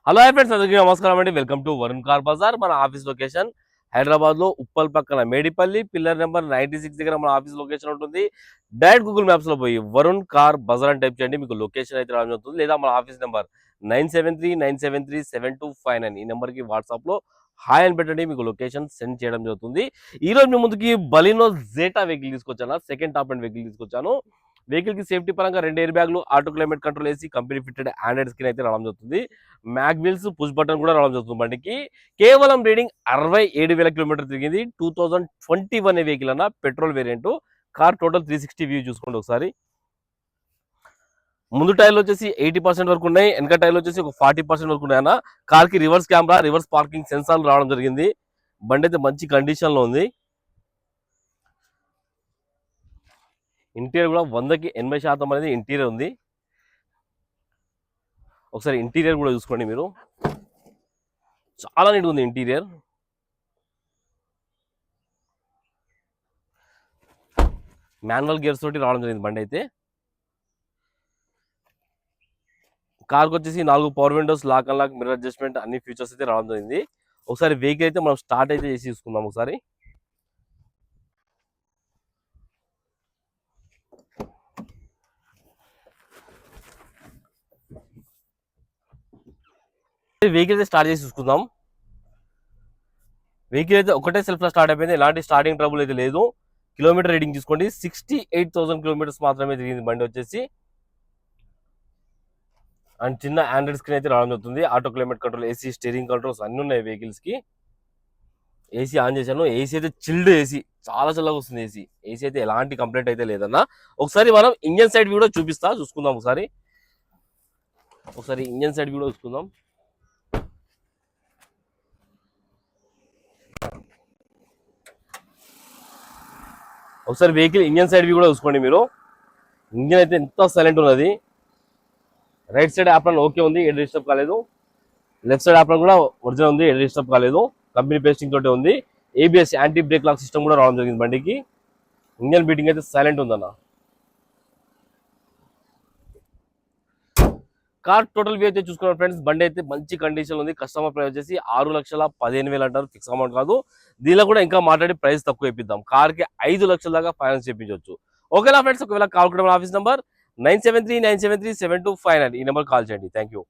Hello hi friends, అందరికీ నమస్కారం అండి. Welcome to Varun car Bazaar. మన ఆఫీస్ లొకేషన్ హైదరాబాద్ లో ఉప్పల్ పక్కన మేడిపల్లి పిల్లర్ నెంబర్ 96 దగ్గర మన ఆఫీస్ లొకేషన్ ఉంటుంది. డైరెక్ట్ గూగుల్ మ్యాప్స్ లో పోయి వరుణ్ కార్ బజార్ అని టైప్ చేయండి, మీకు లొకేషన్ అయితే రావడం జరుగుతుంది. లేదా మన ఆఫీస్ నెంబర్ 9739737259 ఈ నెంబర్ కి వాట్సాప్ లో హాయ్ అని పెట్టండి, మీకు లొకేషన్ సెండ్ చేయడం జరుగుతుంది. ఈ రోజు మీ ముందుకి బలినో జేటా వెహికల్ తీసుకొచ్చాను, సెకండ్ టాప్ అండ్ వెహికల్ తీసుకొచ్చాను. వెహికల్ కి సేఫ్టీ పరంగా 2 ఎయిర్ బ్యాగ్లు, auto climate control AC, company fitted Android screen అయితే రావడం జరుగుతుంది. మ్యాగ్ వీల్స్, పుష్ బటన్ కూడా రావడం జరుగుతుంది. బండికి కేవలం రీడింగ్ 67,000 కిలోమీటర్ తిరిగింది. 2021 వెహికల్ అన్న, petrol variant. Car total 360 view చూసుకోండి ఒకసారి. ముందు టైర్లు వచ్చేసి 80% వరకు ఉన్నాయి, వెనక టైర్లు వచ్చేసి ఒక 40% వరకు ఉన్నాయి అన్న. కార్ కి రివర్స్ కెమెరా, రివర్స్ పార్కింగ్ సెన్సార్లు రావడం జరిగింది. బండి అయితే మంచి కండిషన్ లో ఉంది. ఇంటీరియర్ కూడా 100కి 80% అనేది ఇంటీరియర్ ఉంది. ఒకసారి ఇంటీరియర్ కూడా చూసుకోండి మీరు, చాలా నీట్గా ఉంది ఇంటీరియర్. మాన్యువల్ గేర్స్ తోటి రావడం జరిగింది బండి అయితే. కార్కి వచ్చేసి 4 power windows, lock and lock, mirror adjustment, అన్ని ఫీచర్స్ అయితే రావడం జరిగింది. ఒకసారి వెహికల్ అయితే మనం స్టార్ట్ అయితే చేసి చూసుకుందాం ఒకసారి. వెహికల్ అయితే స్టార్ట్ చేసి చూసుకుందాం. వెహికల్ అయితే ఒకటే సెల్ఫ్ లో స్టార్ట్ అయిపోయింది, ఎలాంటి స్టార్టింగ్ ట్రబుల్ అయితే లేదు. కిలోమీటర్ రీడింగ్ తీసుకోండి, 68,000 కిలోమీటర్స్ మాత్రమే తిరిగింది బండి వచ్చేసి. అండ్ చిన్న ఆండ్రాయిడ్ స్క్రీన్ అయితే రావడం జరుగుతుంది. Auto climate control, AC, steering controls అన్ని ఉన్నాయి వెహికల్స్ కి. ఏసీ ఆన్ చేశాను, ఏసీ అయితే చిల్డ్ ఏసీ, చాలా చల్లగా వస్తుంది ఏసీ. ఏసీ అయితే ఎలాంటి కంప్లైంట్ అయితే లేదన్న. ఒకసారి మనం ఇంజన్ సైడ్ కూడా చూసుకుందాం ఒకసారి. ఇంజన్ సైడ్ కూడా చూసుకుందాం. ఒకసారి వెహికల్ ఇంజన్ సైడ్ కూడా చూసుకోండి మీరు. ఇంజన్ అయితే ఎంత సైలెంట్ ఉన్నది. రైట్ సైడ్ యాప్రాన్ ఓకే ఉంది, ఎడ్ డిస్టర్బ్ కాలేదు. లెఫ్ట్ సైడ్ యాప్రాన్ కూడా ఒరిజినల్ ఉంది, ఎడ్ డిస్టర్బ్ కాలేదు. కంపెనీ పేస్టింగ్ తోటే ఉంది. ABS anti brake lock system కూడా రావడం జరిగింది బండికి. ఇంజన్ బీటింగ్ అయితే సైలెంట్ ఉందన్న. కార్ టోటల్ వ్యూ అయితే చూసుకున్నాం ఫ్రెండ్స్. బండి అయితే మంచి కండిషన్ ఉంది. కస్టమర్ ప్రైస్ వచ్చేసి 6,15,000 అంటారు, ఫిక్స్ అమౌంట్ కాదు. దీనిలో కూడా ఇంకా మాట్లాడి ప్రైస్ తక్కువ ఇప్పిద్దాం. కార్ కి 5 లక్షల దాకా ఫైనాన్స్ చేయించవచ్చు. ఓకేనా ఫ్రెండ్స్, ఒకవేళ కాల్ కూడా ఆఫీస్ నెంబర్ 9739737259 ఈ నెంబర్ కాల్ చేయండి. Thank you.